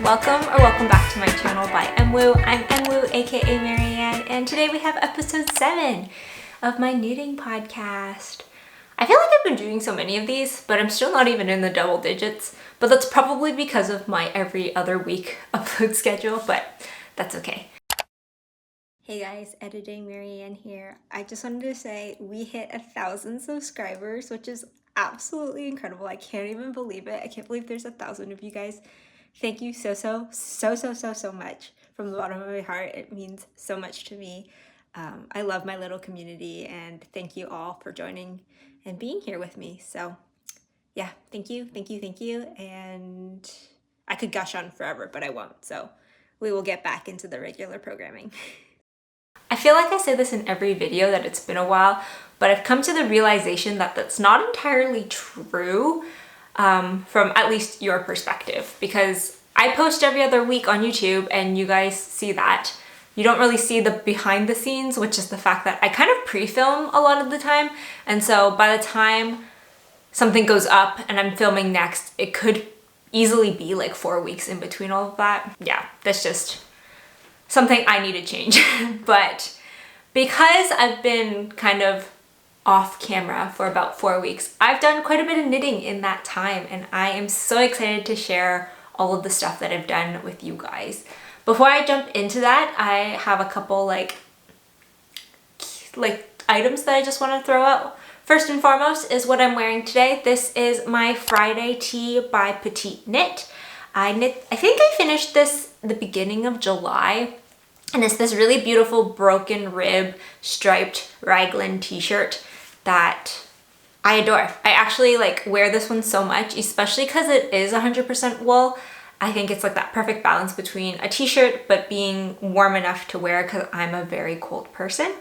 welcome back to my channel by MWoo. I'm MWoo, aka Marianne, and today we have episode 7 of my knitting podcast. I feel like I've been doing so many of these, but I'm still not even in the double digits, but that's probably because of my every other week upload schedule, but that's okay. Hey guys, editing Marianne here. I just wanted to say we hit 1,000 subscribers, which is absolutely incredible. I can't even believe it. I can't believe there's 1,000 of you guys. Thank you so much from the bottom of my heart. It means so much to me. I love my little community, and thank you all for joining and being here with me. So yeah, thank you. And I could gush on forever, but I won't. So we will get back into the regular programming. I feel like I say this in every video that it's been a while, but I've come to the realization that that's not entirely true from at least your perspective, because I post every other week on YouTube and you guys see that. You don't really see the behind the scenes, which is the fact that I kind of pre-film a lot of the time. And so by the time something goes up and I'm filming next, it could easily be like 4 weeks in between all of that. Yeah, that's just something I need to change. But because I've been kind of off camera for about 4 weeks, I've done quite a bit of knitting in that time, and I am so excited to share all of the stuff that I've done with you guys. Before I jump into that, I have a couple like items that I just want to throw out. First and foremost is what I'm wearing today. This is my Friday tee by Petite Knit. I think I finished this the beginning of July, and it's this really beautiful broken rib striped raglan t-shirt that I adore. I actually wear this one so much, especially because it is 100% wool. I think it's like that perfect balance between a t-shirt but being warm enough to wear because I'm a very cold person.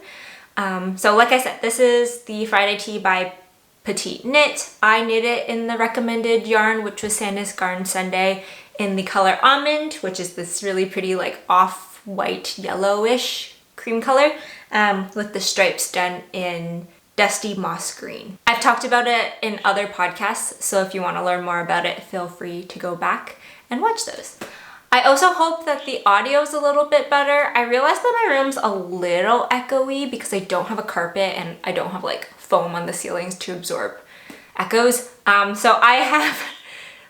So like I said, this is the Friday tee by Petite Knit. I knit it in the recommended yarn, which was Sandnes Garn Sunday, in the color Almond, which is this really pretty off-white yellowish cream color, with the stripes done in dusty moss green. I've talked about it in other podcasts, so if you want to learn more about it, feel free to go back and watch those. I also hope that the audio is a little bit better. I realized that my room's a little echoey because I don't have a carpet and I don't have foam on the ceilings to absorb echoes. So I have,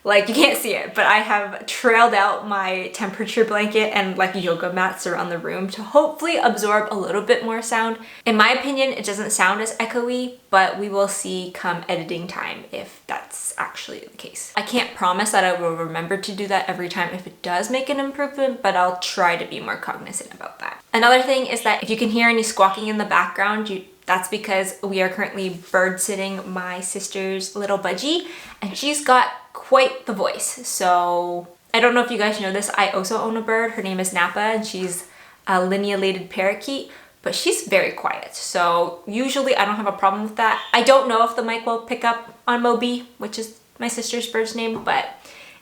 you can't see it, but I have trailed out my temperature blanket and yoga mats around the room to hopefully absorb a little bit more sound. In my opinion, it doesn't sound as echoey, but we will see come editing time if that's actually the case. I can't promise that I will remember to do that every time if it does make an improvement, but I'll try to be more cognizant about that. Another thing is that if you can hear any squawking in the background, that's because we are currently bird sitting my sister's little budgie, and she's got quite the voice. So I don't know if you guys know this, I also own a bird. Her name is Napa, and she's a linealated parakeet, but she's very quiet. So usually I don't have a problem with that. I don't know if the mic will pick up on Moby, which is my sister's bird's name, but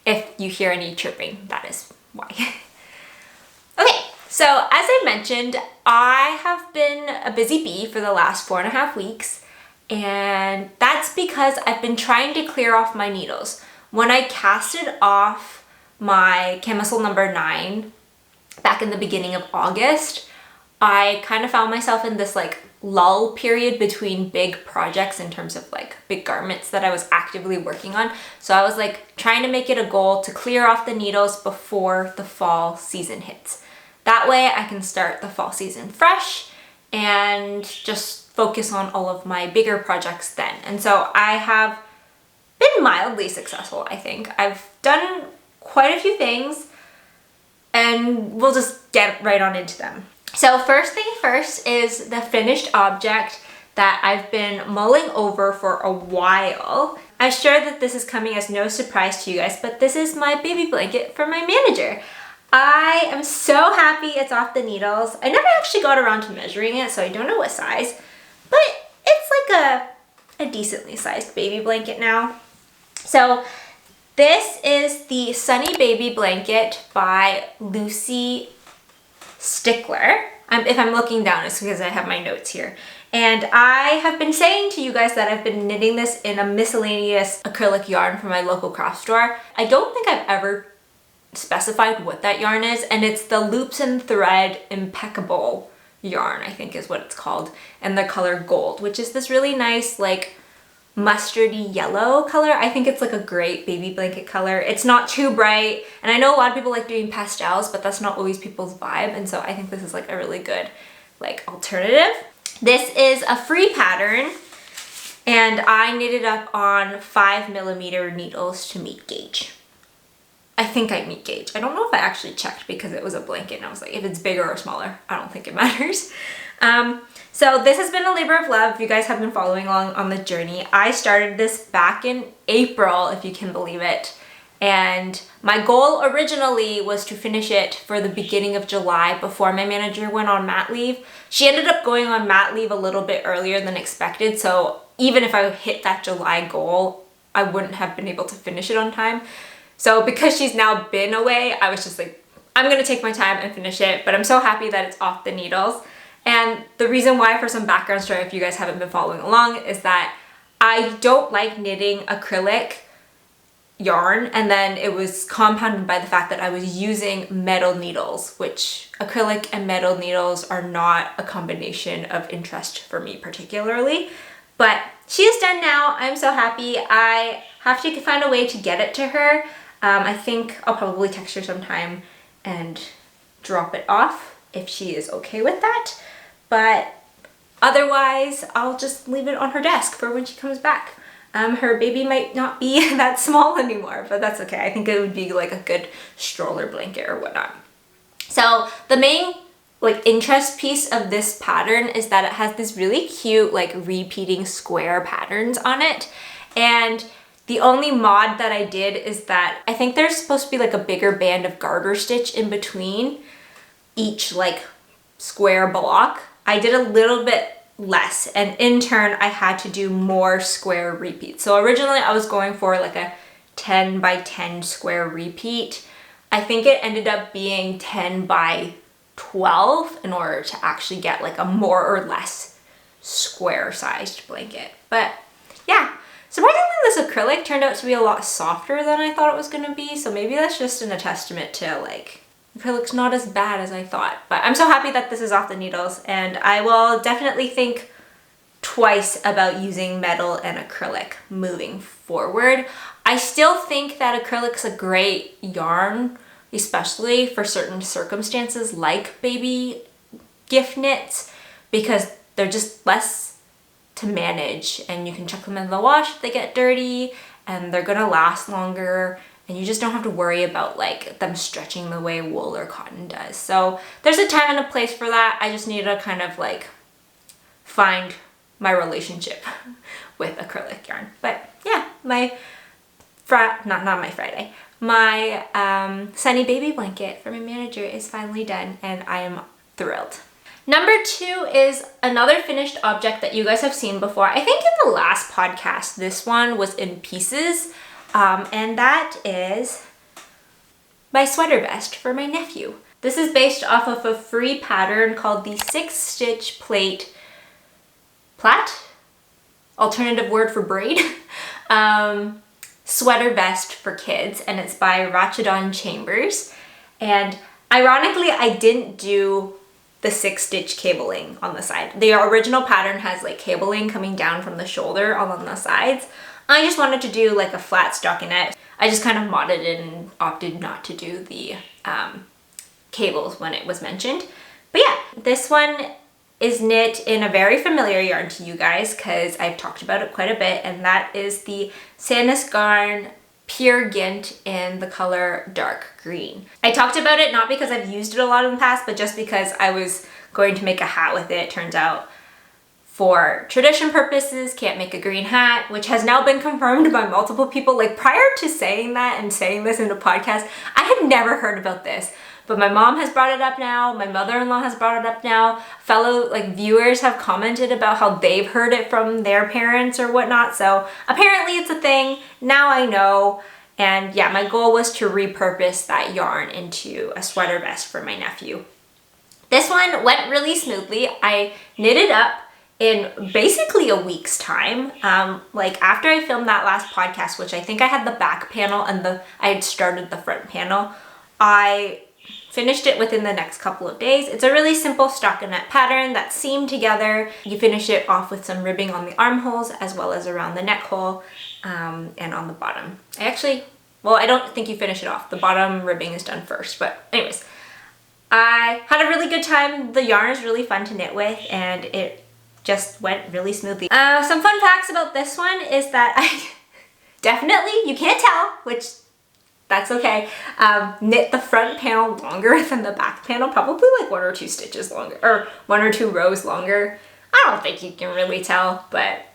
if you hear any chirping, that is why. Okay, so as I mentioned, I have been a busy bee for the last 4.5 weeks, and that's because I've been trying to clear off my needles. When I casted off my camisole number 9 back in the beginning of August, I kind of found myself in this lull period between big projects in terms of big garments that I was actively working on. So I was trying to make it a goal to clear off the needles before the fall season hits. That way I can start the fall season fresh and just focus on all of my bigger projects then. And so I have been mildly successful, I think. I've done quite a few things, and we'll just get right on into them. So first thing first is the finished object that I've been mulling over for a while. I'm sure that this is coming as no surprise to you guys, but this is my baby blanket for my manager. I am so happy it's off the needles. I never actually got around to measuring it, so I don't know what size, but it's a decently sized baby blanket now. So this is the Sunny Baby Blanket by Lucy Stickler. If I'm looking down, it's because I have my notes here. And I have been saying to you guys that I've been knitting this in a miscellaneous acrylic yarn from my local craft store. I don't think I've ever specified what that yarn is, and it's the Loops and Thread Impeccable yarn, I think is what it's called, and the color Gold, which is this really nice like mustardy yellow color. I think it's like a great baby blanket color. It's not too bright, and I know a lot of people like doing pastels, but that's not always people's vibe, and so I think this is like a really good like alternative. This is a free pattern, and I knitted up on 5mm needles to meet gauge. I think I meet gauge. I don't know if I actually checked because it was a blanket and I was like, if it's bigger or smaller, I don't think it matters. So this has been a labor of love. If you guys have been following along on the journey, I started this back in April, if you can believe it. And my goal originally was to finish it for the beginning of July before my manager went on mat leave. She ended up going on mat leave a little bit earlier than expected. So even if I hit that July goal, I wouldn't have been able to finish it on time. So because she's now been away, I was just like, I'm gonna take my time and finish it, but I'm so happy that it's off the needles. And the reason why, for some background story, if you guys haven't been following along, is that I don't like knitting acrylic yarn, and then it was compounded by the fact that I was using metal needles, which acrylic and metal needles are not a combination of interest for me particularly. But she is done now. I'm so happy. I have to find a way to get it to her. I think I'll probably text her sometime and drop it off if she is okay with that. But otherwise, I'll just leave it on her desk for when she comes back. Her baby might not be that small anymore, but that's okay. I think it would be like a good stroller blanket or whatnot. So the main like interest piece of this pattern is that it has this really cute like repeating square patterns on it. And the only mod that I did is that I think there's supposed to be like a bigger band of garter stitch in between each like square block. I did a little bit less, and in turn I had to do more square repeats. So originally I was going for like a 10 by 10 square repeat. I think it ended up being 10 by 12 in order to actually get like a more or less square sized blanket. But yeah, surprisingly this acrylic turned out to be a lot softer than I thought it was gonna be, so maybe that's just a testament to like acrylic's not as bad as I thought. But I'm so happy that this is off the needles, and I will definitely think twice about using metal and acrylic moving forward. I still think that acrylic's a great yarn, especially for certain circumstances like baby gift knits, because they're just less to manage and you can chuck them in the wash if they get dirty, and they're gonna last longer, and you just don't have to worry about like them stretching the way wool or cotton does. So there's a time and a place for that. I just need to kind of like find my relationship with acrylic yarn. But yeah, my sunny baby blanket for my manager is finally done, and I am thrilled. Number 2 is another finished object that you guys have seen before. I think in the last podcast, this one was in pieces, and that is my sweater vest for my nephew. This is based off of a free pattern called the 6-stitch plait, alternative word for braid, sweater vest for kids, and it's by Ratchet Chambers. And ironically, I didn't do the 6-stitch cabling on the side. The original pattern has like cabling coming down from the shoulder along the sides. I just wanted to do like a flat stockinette. I just kind of modded it and opted not to do the cables when it was mentioned. But yeah, this one is knit in a very familiar yarn to you guys because I've talked about it quite a bit, and that is the Sandnes Garn Pure Gynt in the color dark green. I talked about it not because I've used it a lot in the past, but just because I was going to make a hat with it. Turns out for tradition purposes, can't make a green hat, which has now been confirmed by multiple people. Like prior to saying that and saying this in a podcast, I had never heard about this. But my mom has brought it up now, my mother-in-law has brought it up now, fellow like viewers have commented about how they've heard it from their parents or whatnot, so apparently it's a thing, now I know. And yeah, my goal was to repurpose that yarn into a sweater vest for my nephew. This one went really smoothly. I knitted up in basically a week's time. Like after I filmed that last podcast, which I think I had the back panel and I had started the front panel I finished it within the next couple of days. It's a really simple stockinette pattern that's seamed together. You finish it off with some ribbing on the armholes as well as around the neck hole and on the bottom. I don't think you finish it off. The bottom ribbing is done first, but anyways, I had a really good time. The yarn is really fun to knit with and it just went really smoothly. Some fun facts about this one is that I definitely, you can't tell, which that's okay, knit the front panel longer than the back panel, probably like 1 or 2 stitches longer, or 1 or 2 rows longer. I don't think you can really tell, but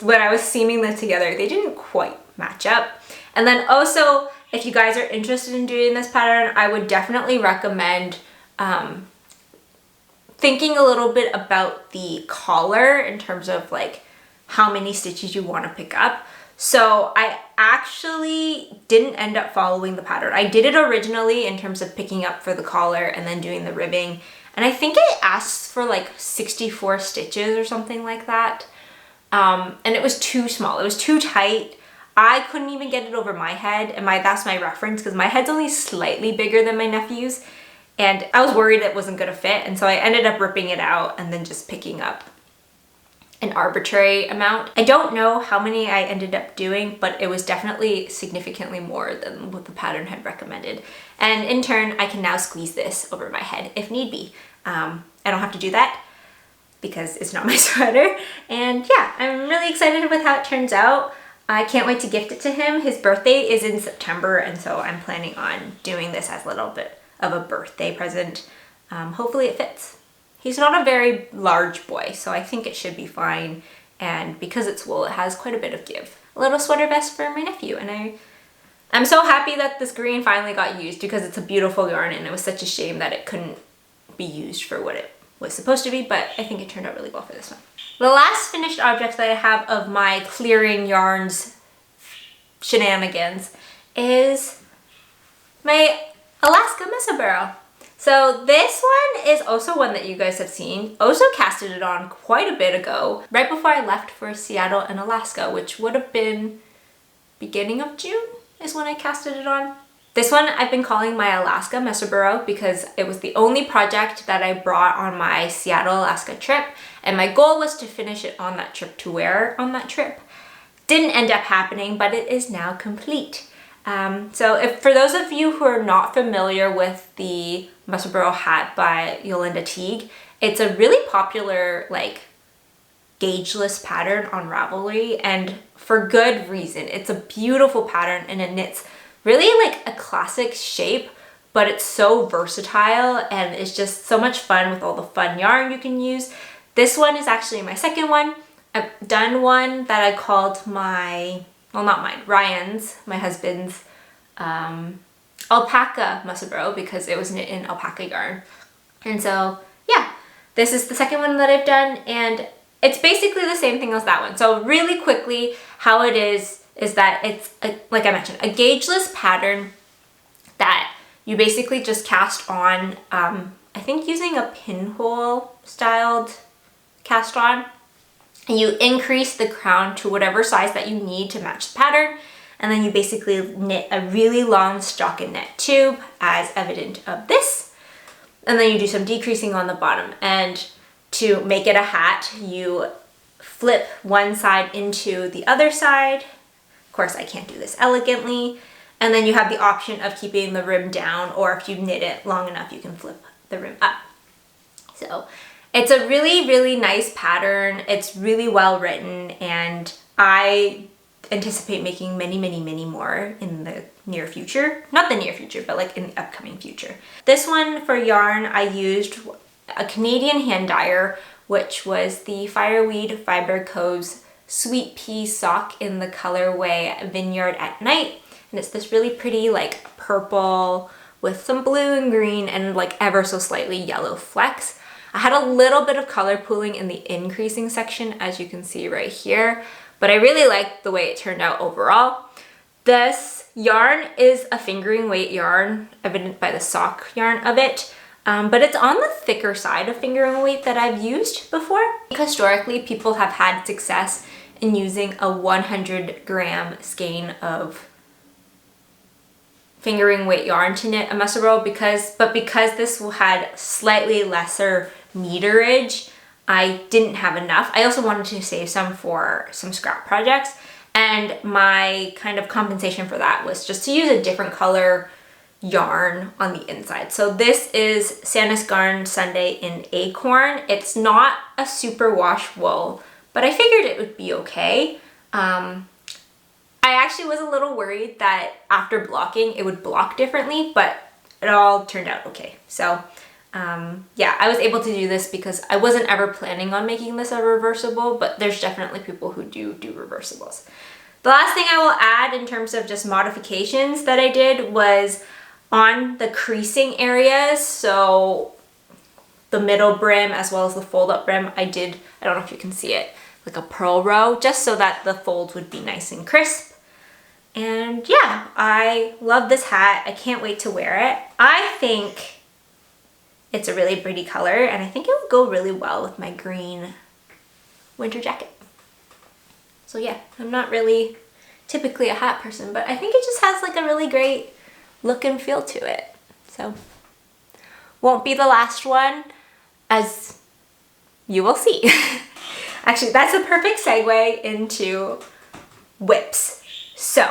when I was seaming them together, they didn't quite match up. And then also, if you guys are interested in doing this pattern, I would definitely recommend thinking a little bit about the collar in terms of like how many stitches you want to pick up. So I actually didn't end up following the pattern. I did it originally in terms of picking up for the collar and then doing the ribbing. And I think it asks for like 64 stitches or something like that. And it was too small. It was too tight. I couldn't even get it over my head. And that's my reference because my head's only slightly bigger than my nephew's. And I was worried it wasn't going to fit. And so I ended up ripping it out and then just picking up an arbitrary amount. I don't know how many I ended up doing, but it was definitely significantly more than what the pattern had recommended. And in turn, I can now squeeze this over my head if need be. I don't have to do that because it's not my sweater. And yeah, I'm really excited with how it turns out. I can't wait to gift it to him. His birthday is in September, and so I'm planning on doing this as a little bit of a birthday present. Hopefully it fits. He's not a very large boy, so I think it should be fine. And because it's wool, it has quite a bit of give. A little sweater vest for my nephew, and I'm so happy that this green finally got used because it's a beautiful yarn and it was such a shame that it couldn't be used for what it was supposed to be, but I think it turned out really well for this one. The last finished object that I have of my clearing yarns shenanigans is my Alaska Mesa Barrel. So this one is also one that you guys have seen. Also casted it on quite a bit ago, right before I left for Seattle and Alaska, which would have been beginning of June is when I casted it on. This one I've been calling my Alaska Mesa Barrel because it was the only project that I brought on my Seattle, Alaska trip, and my goal was to finish it on that trip to wear on that trip. Didn't end up happening, but it is now complete. So for those of you who are not familiar with the Mesa Barrel hat by Yolanda Teague, it's a really popular like gaugeless pattern on Ravelry, and for good reason. It's a beautiful pattern and it knits really like a classic shape, but it's so versatile and it's just so much fun with all the fun yarn you can use. This one is actually my second one. I've done one that I called my, well, not mine, Ryan's, my husband's, alpaca Mesa Barrel because it was knit in alpaca yarn. And so yeah, this is the second one that I've done, and it's basically the same thing as that one. So really quickly, how it is that it's, like I mentioned, a gaugeless pattern that you basically just cast on, I think using a pinhole styled cast on. And you increase the crown to whatever size that you need to match the pattern. And then you basically knit a really long stockinette tube as evident of this. And then you do some decreasing on the bottom. And to make it a hat, you flip one side into the other side. Of course, I can't do this elegantly. And then you have the option of keeping the rim down, or if you knit it long enough, you can flip the rim up. So it's a really, really nice pattern. It's really well written, and I anticipate making many, many, many more in the near future. Not the near future, but like in the upcoming future. This one for yarn, I used a Canadian hand dyer, which was the Fireweed Fiber Co's Sweet Pea Sock in the colorway Vineyard at Night. And it's this really pretty like purple with some blue and green and like ever so slightly yellow flecks. I had a little bit of color pooling in the increasing section, as you can see right here, but I really liked the way it turned out overall. This yarn is a fingering weight yarn, evident by the sock yarn of it, but it's on the thicker side of fingering weight that I've used before. Historically, people have had success in using a 100-gram skein of fingering weight yarn to knit a mussel row because this had slightly lesser meterage, I didn't have enough. I also wanted to save some for some scrap projects, and my kind of compensation for that was just to use a different color yarn on the inside. So this is Sandnes Garn Sunday in Acorn. It's not a superwash wool, but I figured it would be okay. I actually was a little worried that after blocking it would block differently, but it all turned out okay. So yeah, I was able to do this because I wasn't ever planning on making this a reversible, but there's definitely people who do reversibles. The last thing I will add in terms of just modifications that I did was on the creasing areas, so the middle brim as well as the fold up brim, I don't know if you can see it, like a purl row, just so that the folds would be nice and crisp. And yeah, I love this hat. I can't wait to wear it. I think it's a really pretty color, and I think it would go really well with my green winter jacket. So yeah, I'm not really typically a hat person, but I think it just has like a really great look and feel to it. So won't be the last one, as you will see. Actually, that's a perfect segue into whips. So,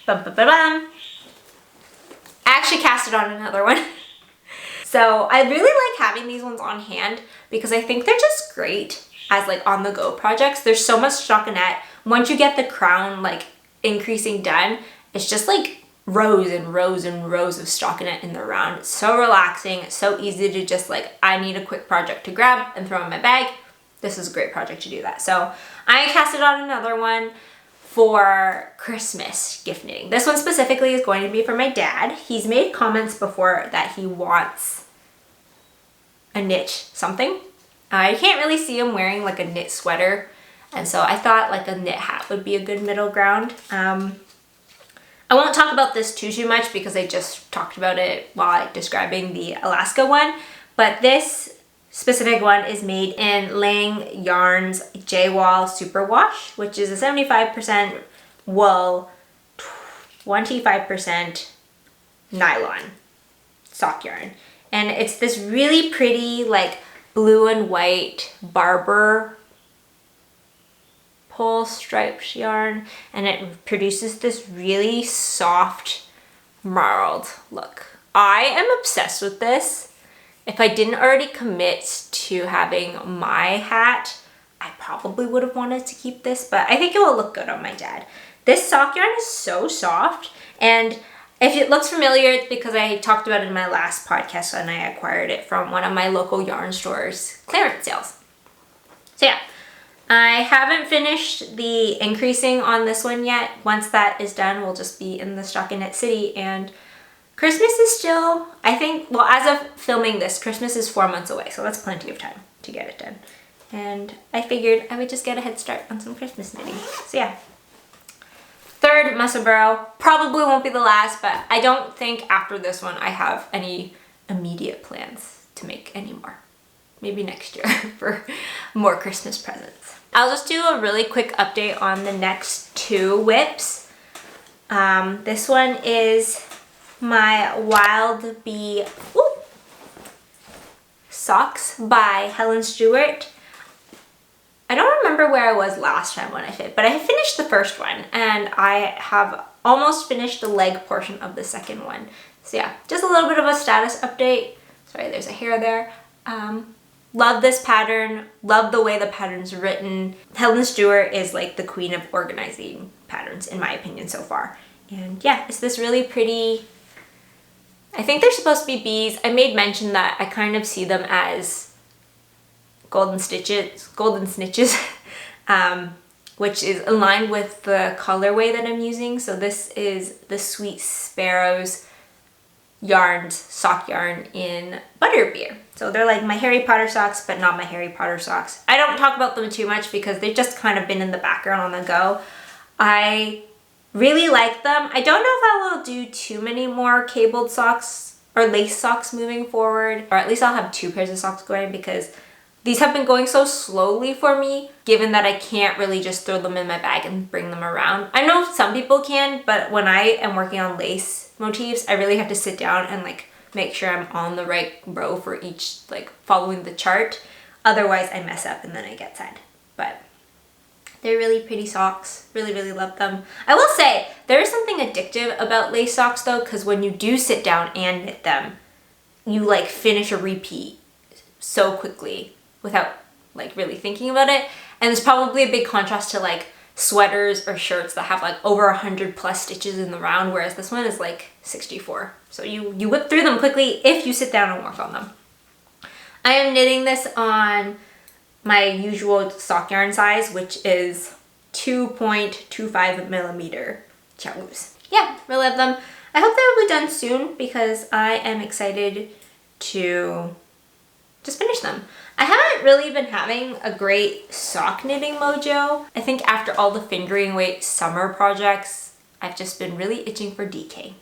I actually casted on another one. So I really like having these ones on hand because I think they're just great as like on the go projects. There's so much stockinette. Once you get the crown like increasing done, it's just like rows and rows and rows of stockinette in the round. It's so relaxing. It's so easy to just like, I need a quick project to grab and throw in my bag. This is a great project to do that. So I casted on another one for Christmas gift knitting. This one specifically is going to be for my dad. He's made comments before that he wants a knit something. I can't really see him wearing like a knit sweater, and so I thought like a knit hat would be a good middle ground. I won't talk about this too much because I just talked about it while describing the Alaska one, but this specific one is made in Lang Yarn's Jawoll Superwash, which is a 75% wool, 25% nylon sock yarn. And it's this really pretty like blue and white barber pole striped yarn, and it produces this really soft marled look. I am obsessed with this. If I didn't already commit to having my hat, I probably would have wanted to keep this, but I think it will look good on my dad. This sock yarn is so soft, and if it looks familiar, it's because I talked about it in my last podcast and I acquired it from one of my local yarn stores clearance sales. So yeah, I haven't finished the increasing on this one yet. Once that is done, we'll just be in the stockinette city, and Christmas is still, I think, well, as of filming this, Christmas is 4 months away, so that's plenty of time to get it done. And I figured I would just get a head start on some Christmas knitting. So yeah. Third mussel burrow, probably won't be the last, but I don't think after this one I have any immediate plans to make any more. Maybe next year for more Christmas presents. I'll just do a really quick update on the next two whips. This one is my Wild Bee socks by Helen Stewart. I don't remember where I was last time when I fit, but I finished the first one and I have almost finished the leg portion of the second one. So yeah, just a little bit of a status update. Sorry, there's a hair there. Love this pattern, love the way the pattern's written. Helen Stewart is like the queen of organizing patterns in my opinion so far. And yeah, it's this really pretty, I think they're supposed to be bees. I made mention that I kind of see them as golden snitches, which is aligned with the colorway that I'm using. So this is the Sweet Sparrows yarns, sock yarn in Butterbeer. So they're like my Harry Potter socks, but not my Harry Potter socks. I don't talk about them too much because they've just kind of been in the background on the go. I really like them. I don't know if I will do too many more cabled socks or lace socks moving forward, or at least I'll have two pairs of socks going because these have been going so slowly for me, given that I can't really just throw them in my bag and bring them around. I know some people can, but when I am working on lace motifs, I really have to sit down and like make sure I'm on the right row for each, like following the chart. Otherwise I mess up and then I get sad. But they're really pretty socks. Really, really love them. I will say there is something addictive about lace socks though, because when you do sit down and knit them, you like finish a repeat so quickly without like really thinking about it. And it's probably a big contrast to like sweaters or shirts that have like over 100 plus stitches in the round, whereas this one is like 64. So you whip through them quickly if you sit down and work on them. I am knitting this on my usual sock yarn size, which is 2.25 millimeter Jawolls. Yeah, really love them. I hope they'll be done soon because I am excited to just finish them. I haven't really been having a great sock knitting mojo. I think after all the fingering weight summer projects, I've just been really itching for DK.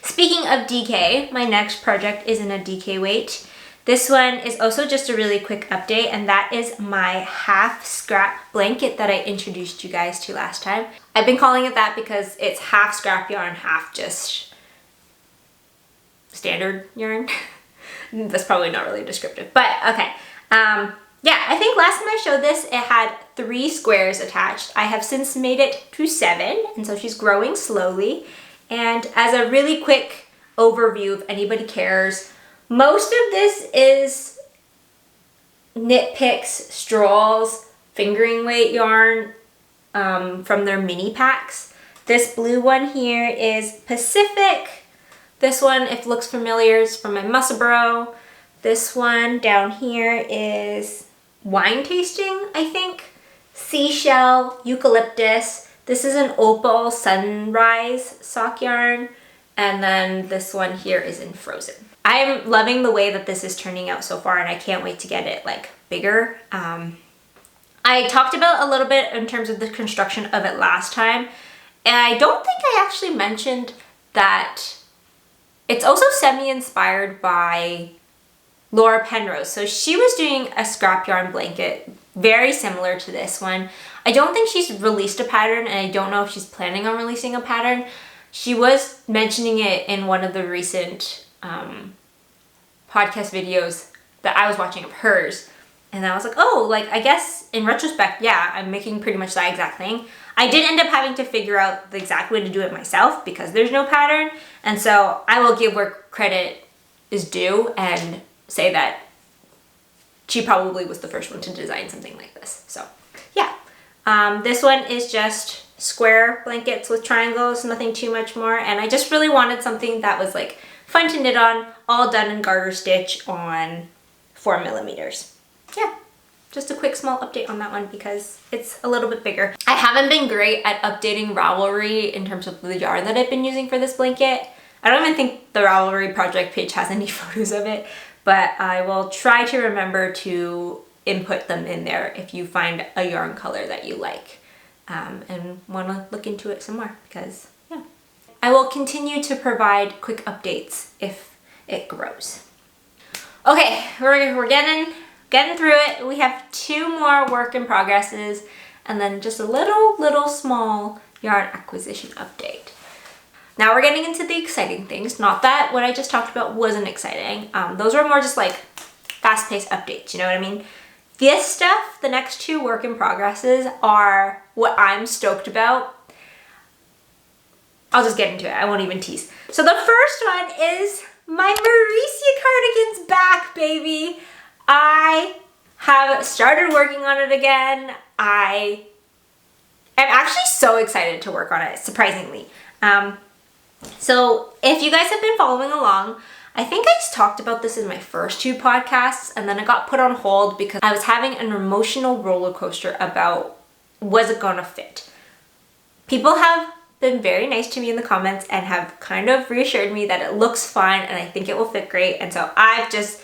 Speaking of DK, my next project is in a DK weight. This one is also just a really quick update, and that is my half scrap blanket that I introduced you guys to last time. I've been calling it that because it's half scrap yarn, half just standard yarn. That's probably not really descriptive, but okay. Yeah, I think last time I showed this, it had 3 squares attached. I have since made it to 7, and so she's growing slowly. And as a really quick overview, if anybody cares, most of this is KnitPicks Strolls fingering weight yarn from their mini packs. This blue one here is Pacific. This one, if it looks familiar, is from my Musselburgh. This one down here is Wine Tasting, I think. Seashell, Eucalyptus. This is an Opal Sunrise sock yarn. And then this one here is in Frozen. I'm loving the way that this is turning out so far, and I can't wait to get it like bigger. I talked about a little bit in terms of the construction of it last time, and I don't think I actually mentioned that it's also semi-inspired by Laura Penrose. So she was doing a scrap yarn blanket very similar to this one. I don't think she's released a pattern, and I don't know if she's planning on releasing a pattern. She was mentioning it in one of the recent podcast videos that I was watching of hers. And I was like, oh, like, I guess in retrospect, yeah, I'm making pretty much that exact thing. I did end up having to figure out the exact way to do it myself because there's no pattern. And so I will give where credit is due and say that she probably was the first one to design something like this. So yeah, this one is just square blankets with triangles, nothing too much more. And I just really wanted something that was like fun to knit on, all done in garter stitch on 4 millimeters. Yeah, just a quick small update on that one because it's a little bit bigger. I haven't been great at updating Ravelry in terms of the yarn that I've been using for this blanket. I don't even think the Ravelry project page has any photos of it, but I will try to remember to input them in there if you find a yarn color that you like and want to look into it some more because, yeah. I will continue to provide quick updates if it grows. Okay, we're getting through it. We have 2 more work in progresses and then just a little small yarn acquisition update. Now we're getting into the exciting things. Not that what I just talked about wasn't exciting. Those were more just like fast-paced updates, you know what I mean? This stuff, the next 2 work in progresses are what I'm stoked about. I'll just get into it. I won't even tease. So the first one is my Mauricia cardigan's back, baby. I have started working on it again. I am actually so excited to work on it, surprisingly. So if you guys have been following along, I think I just talked about this in my first 2 podcasts and then it got put on hold because I was having an emotional roller coaster about was it gonna fit. People have been very nice to me in the comments and have kind of reassured me that it looks fine and I think it will fit great, and so I've just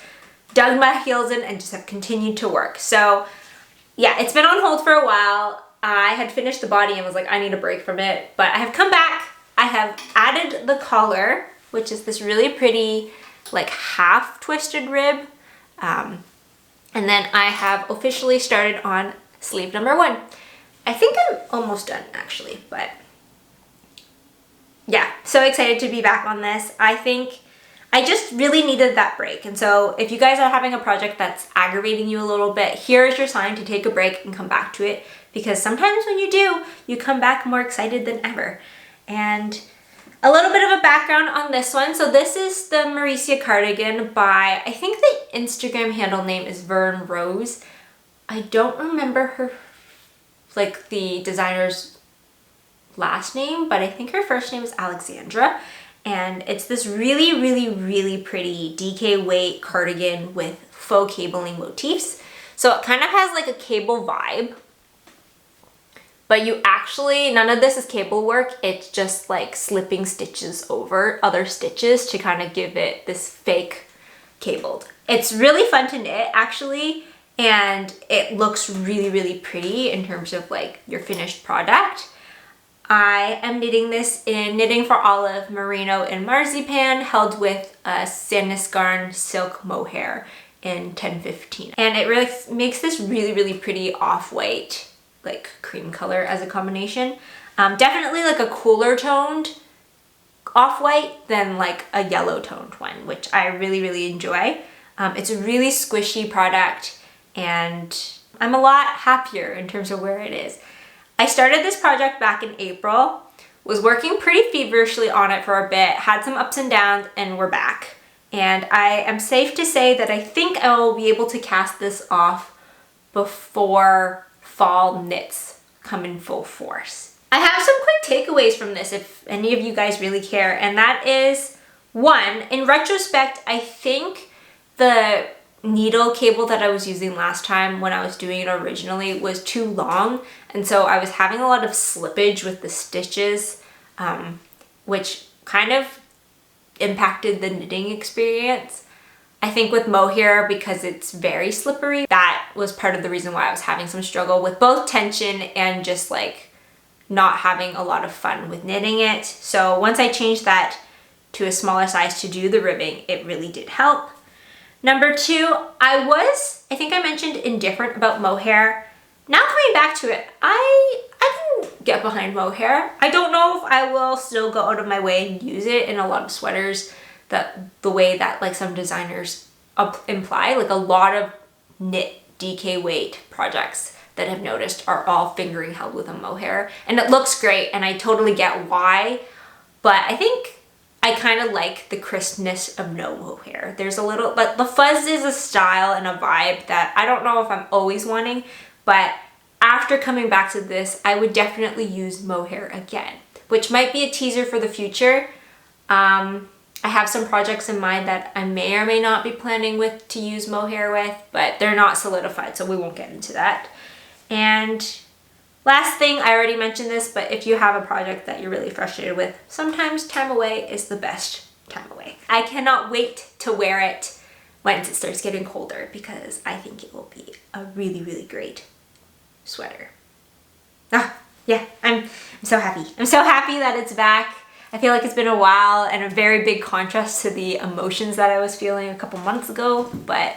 dug my heels in and just have continued to work. So yeah, it's been on hold for a while. I had finished the body and was like, I need a break from it, but I have come back. I have added the collar, which is this really pretty like half twisted rib. And And then I have officially started on sleeve number 1. I think I'm almost done actually, but yeah, so excited to be back on this. I think I just really needed that break. And so if you guys are having a project that's aggravating you a little bit, here's your sign to take a break and come back to it, because sometimes when you do, you come back more excited than ever. And a little bit of a background on this one. So this is the Mauricia cardigan by, I think the Instagram handle name is Vern Rose. I don't remember her, like the designer's last name, but I think her first name is Alexandra. And it's this really, really, really pretty DK weight cardigan with faux cabling motifs. So it kind of has like a cable vibe, but you actually, none of this is cable work. It's just like slipping stitches over other stitches to kind of give it this fake cabled. It's really fun to knit actually, and it looks really, really pretty in terms of like your finished product. I am knitting this in Knitting for Olive Merino and Marzipan, held with a Sandnes Garn Silk Mohair in 1015. And it really makes this really, really pretty off-white, like cream color as a combination. Definitely like a cooler toned off-white than like a yellow toned one, which I really, really enjoy. It's a really squishy product, and I'm a lot happier in terms of where it is. I started this project back in April, was working pretty feverishly on it for a bit, had some ups and downs, and we're back. And I am safe to say that I think I will be able to cast this off before fall knits come in full force. I have some quick takeaways from this if any of you guys really care, and that is, 1, in retrospect, I think the needle cable that I was using last time when I was doing it originally was too long, and so I was having a lot of slippage with the stitches, which kind of impacted the knitting experience. I think with Mohair, because it's very slippery, that was part of the reason why I was having some struggle with both tension and just like not having a lot of fun with knitting it. So once I changed that to a smaller size to do the ribbing, it really did help. Number 2, I think I mentioned indifferent about Mohair. Now coming back to it, I can get behind Mohair. I don't know if I will still go out of my way and use it in a lot of sweaters the way that like some designers imply. Like a lot of knit DK weight projects that I've noticed are all fingering held with a Mohair, and it looks great, and I totally get why, but I think I kind of like the crispness of no Mohair. There's a little, but the fuzz is a style and a vibe that I don't know if I'm always wanting, but after coming back to this, I would definitely use Mohair again, which might be a teaser for the future. I have some projects in mind that I may or may not be planning to use Mohair with, but they're not solidified, so we won't get into that. And last thing, I already mentioned this, but if you have a project that you're really frustrated with, sometimes time away is the best time away. I cannot wait to wear it once it starts getting colder, because I think it will be a really, really great sweater. Yeah, I'm so happy. I'm so happy that it's back. I feel like it's been a while, and a very big contrast to the emotions that I was feeling a couple months ago, but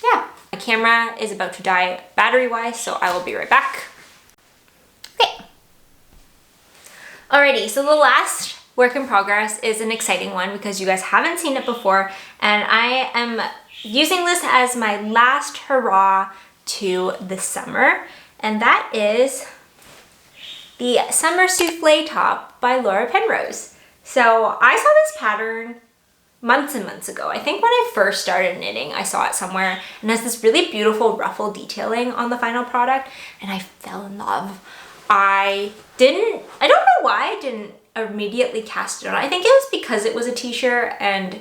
yeah. My camera is about to die battery-wise, so I will be right back. Okay. Alrighty, so the last work in progress is an exciting one because you guys haven't seen it before, and I am using this as my last hurrah to the summer, and that is the Summer Soufflé top by Laura Penrose. So I saw this pattern months and months ago. I think when I first started knitting, I saw it somewhere, and it has this really beautiful ruffle detailing on the final product, and I fell in love. I don't know why I didn't immediately cast it on. I think it was because it was a t-shirt, and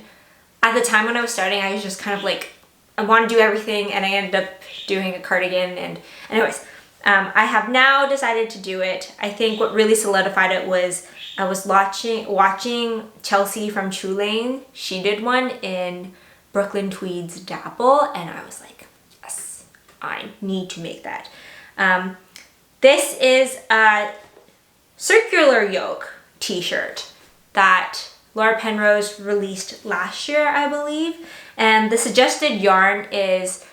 at the time when I was starting, I was just kind of like, I want to do everything, and I ended up doing a cardigan, and anyways, I have now decided to do it. I think what really solidified it was I was watching Chelsea from True Lane. She did one in Brooklyn Tweed's Dapple, and I was like, yes, I need to make that. This is a circular yoke t-shirt that Laura Penrose released last year, I believe. And the suggested yarn is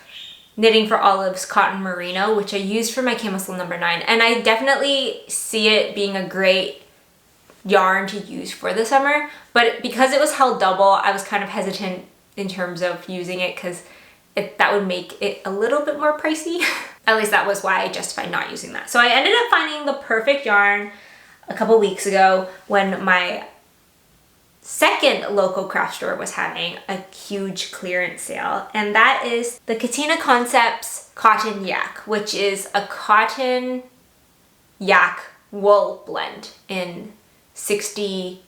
Knitting for Olive's Cotton Merino, which I used for my camisole number 9. And I definitely see it being a great yarn to use for the summer. But because it was held double, I was kind of hesitant in terms of using it because that would make it a little bit more pricey. At least that was why I justified not using that. So I ended up finding the perfect yarn a couple weeks ago when my second local craft store was having a huge clearance sale, and that is the Katia Concepts Cotton Yak, which is a cotton yak wool blend in 60,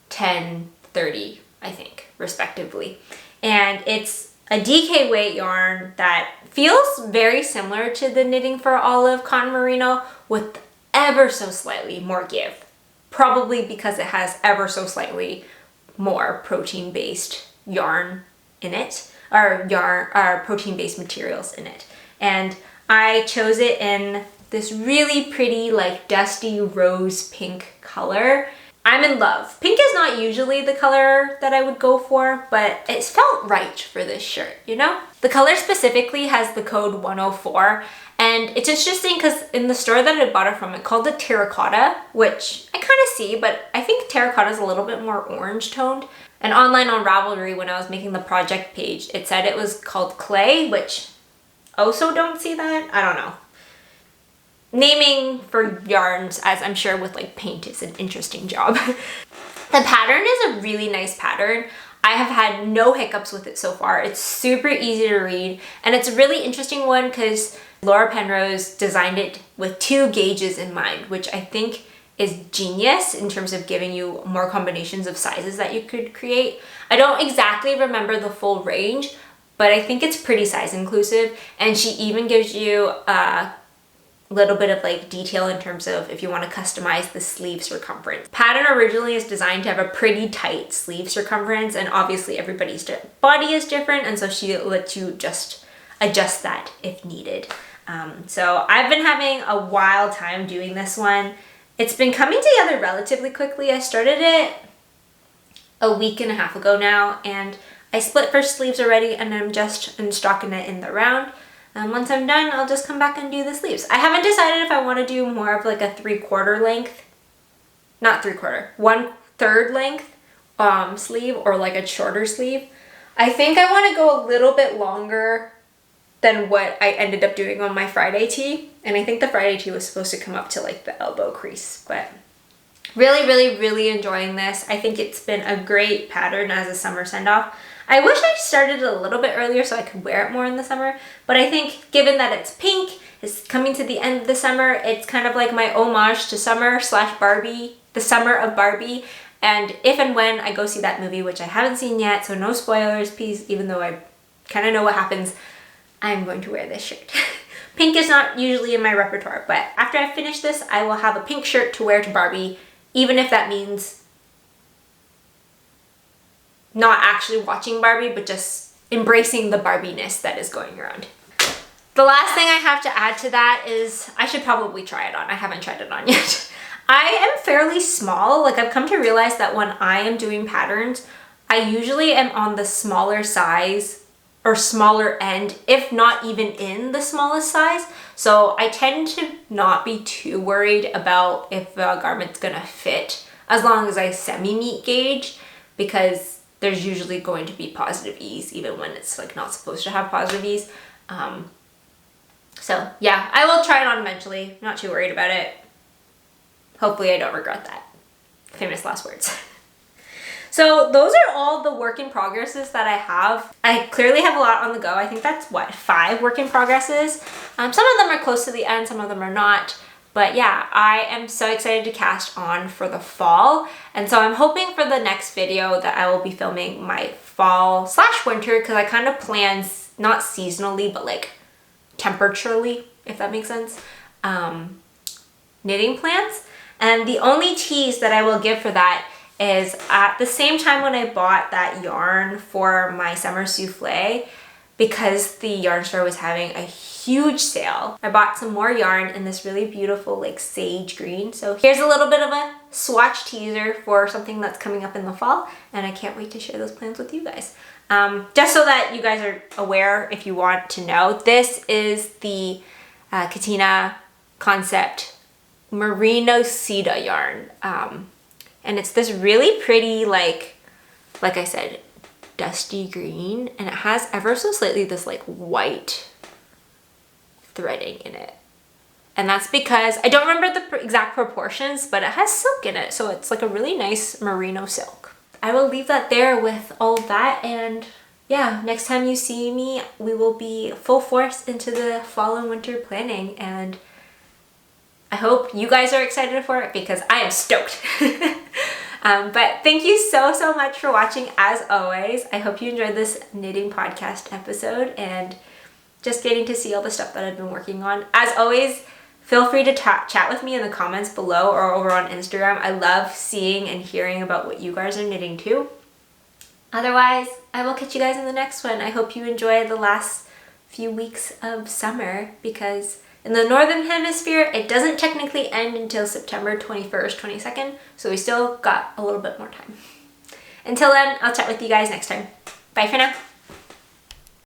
10, 30, I think, respectively. And it's a DK weight yarn that feels very similar to the Knitting for Olive Cotton Merino with ever so slightly more give. Probably because it has ever so slightly more protein-based yarn in it, or protein-based materials in it. And I chose it in this really pretty, like dusty rose pink color. I'm in love. Pink is not usually the color that I would go for, but it felt right for this shirt, you know? The color specifically has the code 104, and it's interesting because in the store that I bought it from, it called it terracotta, which I kind of see, but I think terracotta is a little bit more orange toned. And online on Ravelry, when I was making the project page, it said it was called clay, which also don't see that. I don't know. Naming for yarns, as I'm sure with like paint, is an interesting job. The pattern is a really nice pattern. I have had no hiccups with it so far. It's super easy to read, and it's a really interesting one because Laura Penrose designed it with 2 gauges in mind, which I think is genius in terms of giving you more combinations of sizes that you could create. I don't exactly remember the full range, but I think it's pretty size inclusive, and she even gives you a little bit of like detail in terms of if you want to customize the sleeve circumference. Pattern originally is designed to have a pretty tight sleeve circumference, and obviously everybody's body is different, and so she lets you just adjust that if needed. So I've been having a wild time doing this one. It's been coming together relatively quickly. I started it a week and a half ago now, and I split first sleeves already, and I'm just stocking it in the round. And once I'm done, I'll just come back and do the sleeves. I haven't decided if I want to do more of like a 3/4 length, not 3/4, 1/3 length sleeve, or like a shorter sleeve. I think I want to go a little bit longer than what I ended up doing on my Friday tee. And I think the Friday tee was supposed to come up to like the elbow crease, but really, really, really enjoying this. I think it's been a great pattern as a summer send-off. I wish I started a little bit earlier so I could wear it more in the summer, but I think given that it's pink, it's coming to the end of the summer, it's kind of like my homage to summer / Barbie, the summer of Barbie. And if and when I go see that movie, which I haven't seen yet, so no spoilers, please, even though I kind of know what happens, I'm going to wear this shirt. Pink is not usually in my repertoire, but after I finish this, I will have a pink shirt to wear to Barbie, even if that means not actually watching Barbie, but just embracing the Barbie-ness that is going around. The last thing I have to add to that is I should probably try it on. I haven't tried it on yet. I am fairly small. Like, I've come to realize that when I am doing patterns, I usually am on the smaller size or smaller end, if not even in the smallest size. So I tend to not be too worried about if a garment's gonna fit as long as I semi-meet gauge, because there's usually going to be positive ease even when it's like not supposed to have positive ease. So yeah, I will try it on eventually. Not too worried about it. Hopefully I don't regret that. Famous last words. So those are all the work in progresses that I have. I clearly have a lot on the go. I think that's what, 5 work in progresses. Some of them are close to the end, some of them are not. But yeah, I am so excited to cast on for the fall. And so I'm hoping for the next video that I will be filming my fall / winter, because I kind of plan, not seasonally, but like temperaturely, if that makes sense, knitting plans. And the only tease that I will give for that is at the same time when I bought that yarn for my summer souffle, because the yarn store was having a huge sale. I bought some more yarn in this really beautiful like sage green. So here's a little bit of a swatch teaser for something that's coming up in the fall, and I can't wait to share those plans with you guys. Just so that you guys are aware, if you want to know, this is the Katia Concept Merino-Seda yarn. And it's this really pretty, like I said, dusty green, and it has ever so slightly this like white threading in it. And that's because I don't remember the exact proportions, but it has silk in it, so it's like a really nice merino silk. I will leave that there with all of that, and yeah, next time you see me, we will be full force into the fall and winter planning, and I hope you guys are excited for it because I am stoked. But thank you so much for watching as always. I hope you enjoyed this knitting podcast episode and just getting to see all the stuff that I've been working on. As always, feel free to chat with me in the comments below or over on Instagram. I love seeing and hearing about what you guys are knitting too. Otherwise, I will catch you guys in the next one. I hope you enjoy the last few weeks of summer, because in the Northern Hemisphere, it doesn't technically end until September 21st, 22nd, so we still got a little bit more time. Until then, I'll chat with you guys next time. Bye for now.